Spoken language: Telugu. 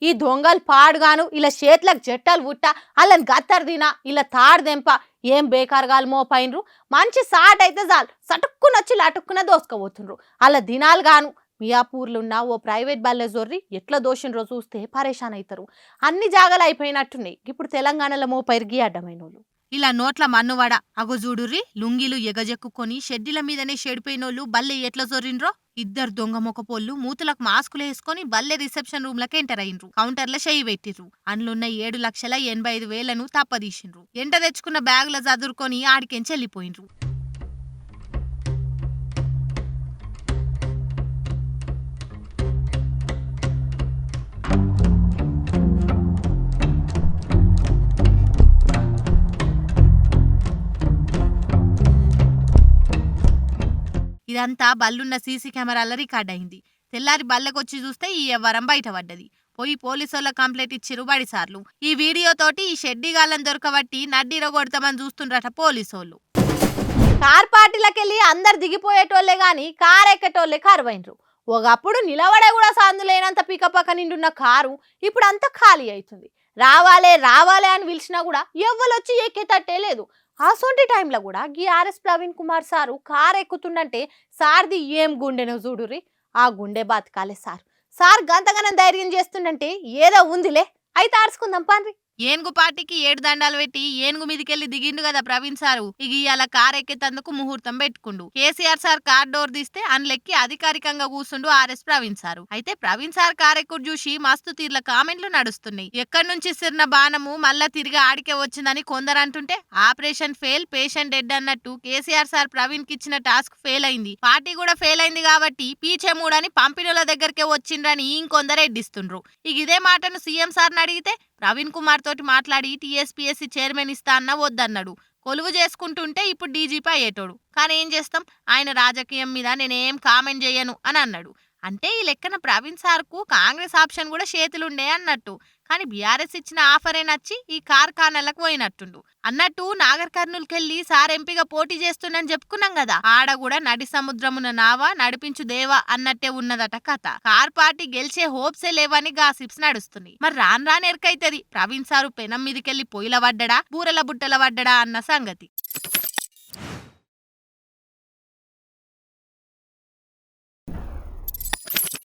ఈ దొంగలు పాడుగాను ఇలా చేతులకు జట్టలు పుట్ట వాళ్ళని గత్తరు తినా ఇలా తాడు దెంప ఏం బేకారుగాలు మోపైనరు మంచి సాట్ అయితే చాలు సటుక్కునొచ్చి లటుక్కున దోసుకపోతుండ్రు అలా దినాలు గాను మియాపూర్లో ఉన్న ఓ ప్రైవేట్ బల్లె జొర్రి ఎట్లా దోషిండ్రో చూస్తే పరేషాన్ అవుతారు. అన్ని జాగాలు అయిపోయినట్టున్నాయి. ఇప్పుడు తెలంగాణలో మోపైరు అడ్డమైనోళ్ళు ఇలా నోట్ల మన్నువాడ అగొజూడుర్రి లుంగిలు ఎగజెక్కుకొని షెడ్డిల మీదనే షెడిపోయినోళ్ళు బల్లె ఎట్లా జొర్రిండ్రో. ఇద్దరు దొంగ మొకపోళ్ళు మూతులకు మాస్కులు వేసుకొని బల్లె రిసెప్షన్ రూమ్ లకు ఎంటర్ అయ్యిండ్రు. కౌంటర్ల షెయి పెట్టిర్రు. అందులున్న 7,85,000 తప్పదీసిండ్రు. ఎంట తెచ్చుకున్న బ్యాగుల చదురుకొని ఆడికెంచెల్లిపోయిండ్రు. ఇదంతా బల్లున్న సీసీ కెమెరాల రికార్డ్ అయింది. తెల్లారి బల్లకొచ్చి చూస్తే ఈ వ్యవహారం బయటపడ్డది. పోయి పోలీసుల కంప్లైంట్ ఇచ్చిరు బడిసార్లు. ఈ వీడియోతోటి ఈ షెడ్డిగాళ్ళని దొరకబట్టి నడ్డిరగొడతామని చూస్తుండ్రట పోలీసోళ్ళు. కార్ పార్టీలకెళ్ళి అందరు దిగిపోయేటోళ్లే గాని కార్ ఎక్కటోళ్లే కరువైనరు. ఒకప్పుడు నిలబడే కూడా సాందులేనంత పికపక్క నిండున్న కారు ఇప్పుడు అంతా ఖాళీ అవుతుంది. రావాలే రావాలే అని పిలిచినా కూడా ఎవ్వరొచ్చి ఎక్కేటట్టే లేదు. అసొంటి టైంలో కూడా గీ RS Praveen Kumar sir car ఎక్కుతుండంటే సార్ది ఏం గుండెనో చూడుర్రి. ఆ గుండె బాతకాలే సార్ గంతగనం ధైర్యం చేస్తుండంటే ఏదో ఉందిలే. అయితే ఆర్చుకుందాం పాన్రి. ఏనుగు పార్టీకి 7 దండాలు పెట్టి ఏనుగు మీదికెళ్లి దిగిండు కదా ప్రవీణ్ సారు. ఇక ఇవాళ కార్ ఎక్కేతందుకు ముహూర్తం పెట్టుకుండు. కేసీఆర్ సార్ కార్ డోర్ తీస్తే అందులెక్కి అధికారికంగా కూర్చుండు ఆర్ఎస్ ప్రవీణ్ సారు. అయితే ప్రవీణ్ సార్ కార్ ఎక్కుడు చూసి మస్తు తీర్ల కామెంట్లు నడుస్తున్నాయి. ఎక్కడి నుంచి సిరిన బాణము మళ్ళా తిరిగి ఆడికే వచ్చిందని కొందరు అంటుంటే ఆపరేషన్ ఫెయిల్ పేషెంట్ డెడ్ అన్నట్టు కేసీఆర్ సార్ ప్రవీణ్ కి ఇచ్చిన టాస్క్ ఫెయిల్ అయింది. పార్టీ కూడా ఫెయిల్ అయింది కాబట్టి పీచే మూడని పంపిణీల దగ్గరకే వచ్చిండ్రని ఇంకొందరు ఎడ్డిస్తుండ్రు. ఇక ఇదే మాటను సీఎం సార్ని అడిగితే ప్రవీణ్ కుమార్ తోటి మాట్లాడి టీఎస్పీఎస్సీ చైర్మన్ ఇస్తా అన్న వద్దన్నాడు. కొలువు చేసుకుంటుంటే ఇప్పుడు డీజీపీ అయ్యేటోడు. కానీ ఏం చేస్తాం, ఆయన రాజకీయం మీద నేనేం కామెంట్ చేయను అని అన్నాడు. అంటే ఈ లెక్కన ప్రవీణ్ సార్కు కాంగ్రెస్ ఆప్షన్ కూడా చేతులుండే అన్నట్టు. కానీ బీఆర్ఎస్ ఇచ్చిన ఆఫరే నచ్చి ఈ కార్ఖానాలకు పోయినట్టుండు. అన్నట్టు నాగర్ కర్నూలుకెళ్లి సార్ ఎంపీగా పోటీ చేస్తుండని చెప్పుకున్నాం కదా, ఆడ కూడా నడి సముద్రమున నావా నడిపించు దేవా అన్నట్టే ఉన్నదట కథ. కార్ పార్టీ గెలిచే హోప్సే లేవని గాసిప్స్ నడుస్తున్నాయి. మరి రాను ఎరకైతది ప్రవీణ్ సారు పెనం మీదకెళ్లి పొయ్యిల పడ్డడా బూరెల బుట్టల పడ్డడా అన్న సంగతి.